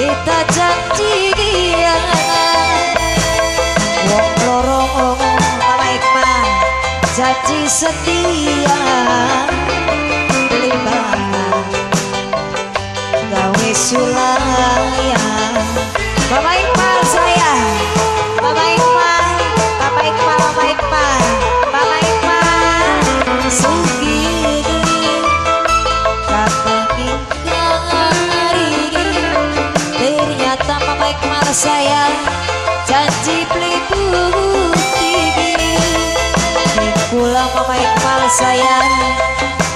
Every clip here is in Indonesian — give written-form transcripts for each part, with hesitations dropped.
kita janjian wong loro Mama Iqbal janji setia limbah gawe sulayan Mama Iqbal sayang Mama Iqbal Mama Iqbal Mama Iqbal Mama Iqbal sugih ternyata Mama Iqbal sayang janji beli bukti pula Mama Iqbal sayang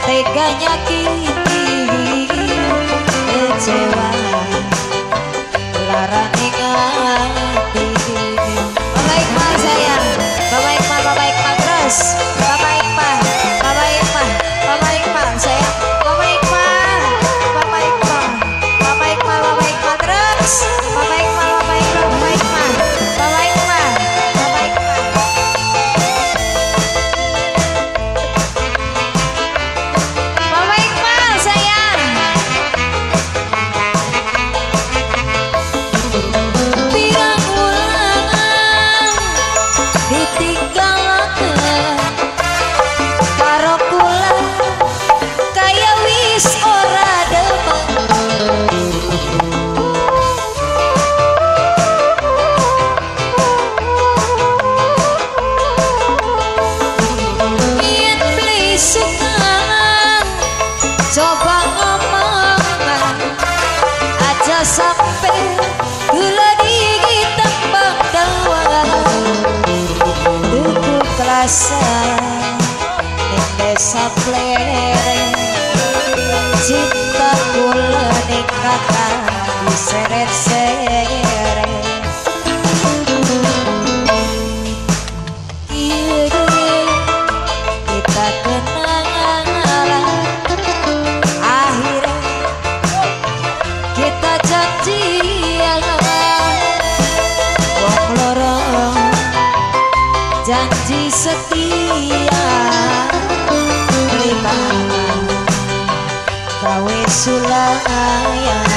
teganya kini kecewa larang hati Mama Iqbal sayang Mama Iqbal Mama Iqbal terus Mama Iqbal Mama Iqbal Mama Iqbal sayang Mama Iqbal Mama Iqbal Mama Iqbal Mama Iqbal terus Mama Iqbal Mama Iqbal Mama Iqbal Mama Iqbal Mama Iqbal Mama Iqbal sayang pirang ulangan ditinggalakeun karo kula kaya wis ora demeng yen blisukan coba ngomongan aja sampe gula digi tembang dawan tuku kelasa ning desa plere cinta kula ning kakak diseret-seret kita kenangan akhirnya kita janjian wong loro janji setia terima gawe sulayan